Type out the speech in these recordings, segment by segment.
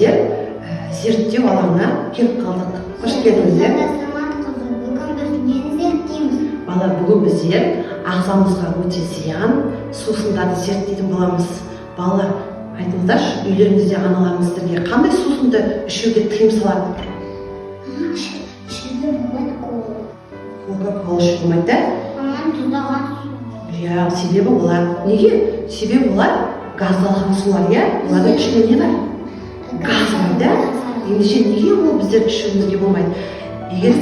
біздер зерттеу алаңына келіп қалдық. Қош келдіңіздер. Бүгін біз нені зерттейміз? Бала, бүгін біздер ағзамызға өте зиян сусындарды зерттейтін боламыз. Бала, айтыңыздаршы, үйлеріңізде аналарыңыз сіздерге қандай сусынды ішуге тыйым салады? Ішуге болмайды кола. Кока-кола ішуге болмайды, да? Тұздаған су. Иә, себебі олар. Неге? Себебі олар газдалған сулар, иә? Олардың ішінде не бар? Газ бар, да? Ендеше неге ол біздер ішуімізге болмайды? Егер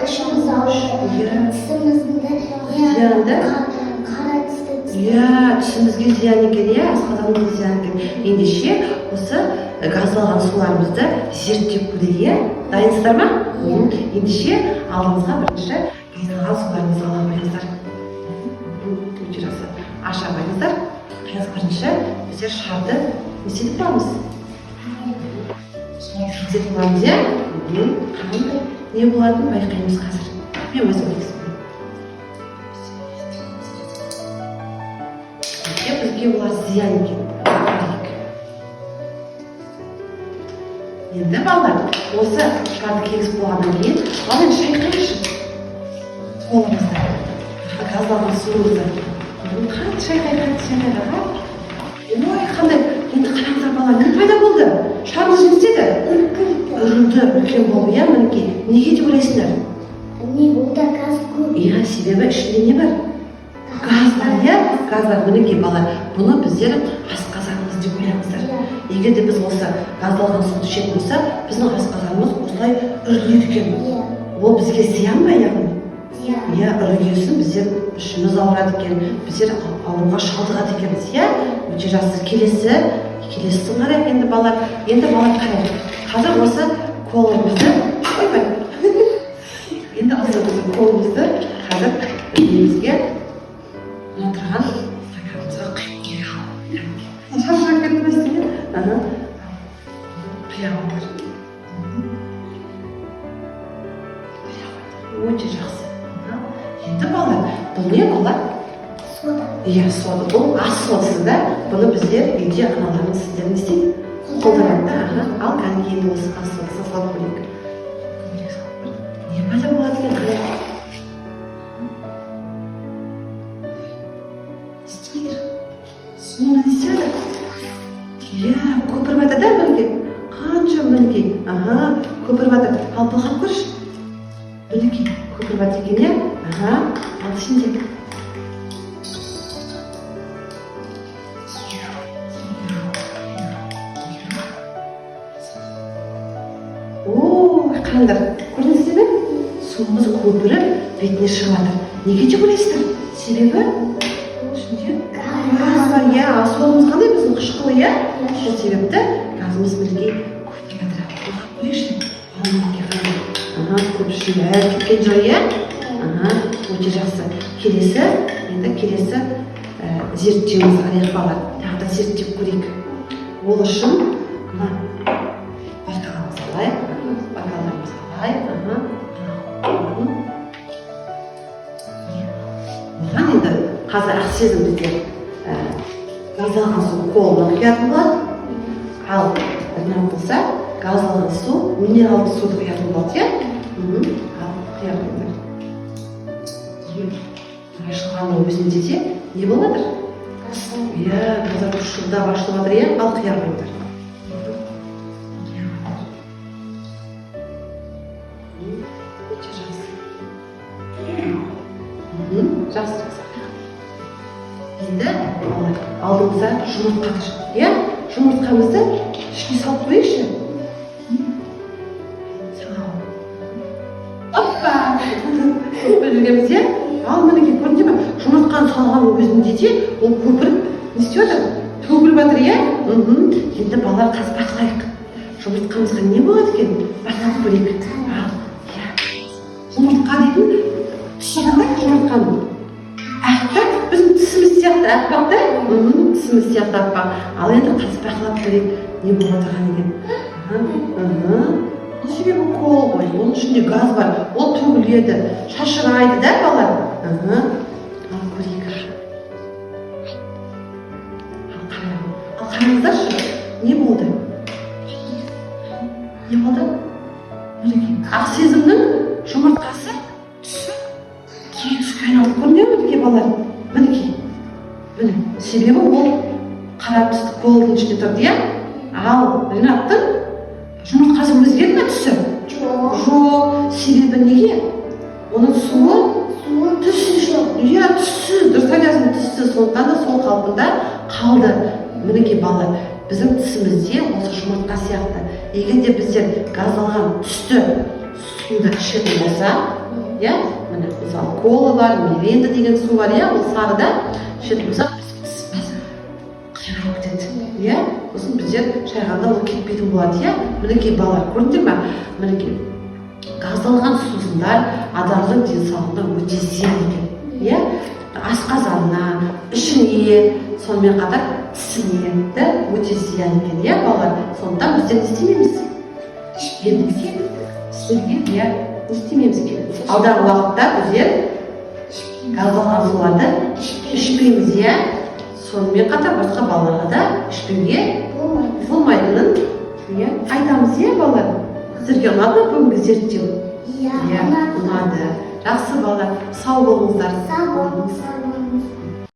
Ішіміз ауырып, тісімізді зиянды? қара тісті. Иә, түсімізге зиян екен, иә, асқазанымызға зиян екен. Ендеше осы газдалған суларымызды зерттеп көрейік, иә? Дайынсыздар ма? Ендеше алдыңызға бірінші газдалған суларыңызды ала қойыңыздар. Өте жақсы. Аша қойыңыздар. Қазір бірінші біздер шарды не істетіп тұрамыз? Істетіп тұрамыз, иә? Қандай не болатынын байқаймыз қазір. Мен өзім естімін. Бізге олар зиян екен. Енді балалар, осы шарды кегізіп болғаннан кейін, ал енді шайқайықшы. Қолымызды, газдалған суымызды. Қант шайқайға. Ой, қандай, енді қараңыздар балалар, не пайда болды? Шардың не істеді? Үрілді, үлкен болды, иә, мінекей. Неге деп ойлайсыңдар? Не болды, газ көп. Иә, себебі ішінде не бар? Газ бар, иә? Газ бар, мінекей балалар. Бұны біздер асқазанымыз деп ойлаңыздар. Егер де біз осы газдалған суды ішетін болса, біздің асқазанымыз осылай үріледі екен. Ол бізге зиян ба, яғни? Иә, үрігесін біздер ішіміз ауырады екен, біздер ауруға шалдығады екенбіз, иә? Өте жақсы. Келесісін қарайық енді балалар. Енді балалар қарайық. Қазір осы қолымызды, енді осы қолымызды қазір үйімізге отырған стаканымызға құйып келіп. Шашырап кетмесін, иә? Құяғандар. Өте жақсы. Енді балалар, бұл не балалар? Сода. Иә, сода. Бұл ас содасы, да? Бұны біздер үйде аналарымыз сіздер не істейді? Қолданады. Ал кәдімгі енді осы ас содасы салып көрейік. Не пайда болады екен? Қарайық. Істейді. Суын не істейді? Иә, көпіріп жатыр, да, мінекей? Қанша мінекей? Көпіріп жатыр. Ал бұлғап көрші. Мінекей, көпіріп жатыр екен, иә? Ал сенде. Қараңдар, көрдіңіздер ме? Суымыз көпіріп бетіне шығып жатыр. Неге деп ойлайсыздар? Себебі ішінде газ бар, иә. Суымыз қандай біздің қышқылы, иә? Сол себепті газымыз мінекей көпіріп жатыр. Оқып көрейікші. Көп ішінде әлі кеткен жоқ, иә? Өте жақсы. Келесі зерттеуіміз қарайық балалар. Тағы да зерттеп көрейік. Ол үшін бокалымызды алайық. Оған енді қазір ақсезім біздер газдалған су қолына құятын болады. Ал мынау болса газдалған су, минералды суды құятын болады, иә? Ал құятын. Ашылғанның өзінде де не болады? Иә, қазір ұшылдап ашылып жатыр, иә? Ал құятын. Жақсы. Енді алдымызда жұмыртқа тұр, иә? Жұмыртқамызды ішіне салып қойайықшы. Оппа! Білгеніміз, иә? Ал мінекей, көрдіңдер ме? Жұмыртқаны салғанның өзінде де ол көпіріп не істеп жатыр? Төгіліп жатыр, иә? Енді балалар қазір бақылайық. Жұмыртқамызға не болады екен? Бақылап көрейік. Жұмыртқа дейтін жұмыртқаны. Әппақ, біздің тісіміз сияқты әппақ, да? Тісіміз сияқты әппақ. Ал енді қазір бақылап көрейік, не болып отырған екен. Бұл себебі кол ғой, оның ішінде газ бар, ол төгіледі, шашырайды, да, балалар? Ал көрейік. Ал қараңыздаршы, не болды? не болды? Мінекей ақ сезімнің жұмыртқасы түсіп кейін түске айналып көрінеді ме мінекей балалар? Мінекей міне себебі ол қара түстік голдың ішінде тұрды, иә? Ал Ринаттың жұмыртқасы өзгерді ме түсі? Жоқ. Себебі неге? Оның суы түссіз жоқ. Иә, түссіз. Дұрыс айтасың, түссіз. Сондықтан да сол қалпында қалды. Мінекей балалар, біздің тісімізде осы жұмыртқа сияқты. Егер де біздер газдалған түсті суды ішетін болса, иә, міне мысалы колалар, миренда деген су бар, иә, ол сарыда ішетін болса, тісіміз қайрап кетеді, иә. Сосын біздер шайғанда ол кетпейтін болады, иә. Мінекей балалар, көрдіңдер ме? Мінекей газдалған сусындар адамның денсаулығына өте зиян екен, иә. Асқазанына, ішіне, сонымен қатар тісіне де өте зиян екен, иә балалар. Сондықтан біздер не істемейміз? Сіздерге, иә, не істемейміз екен. Алдағы уақытта біздер газдалған суларды ішпейміз, иә. Сонымен қатар басқа балаларға да ішпеуге болмайтынын айтамыз, иә балалар. Сіздерге ұнады ма бүгінгі зерттеу? Иә, ұнады. Жақсы балалар, сау болыңыздар. Сау болыңыз.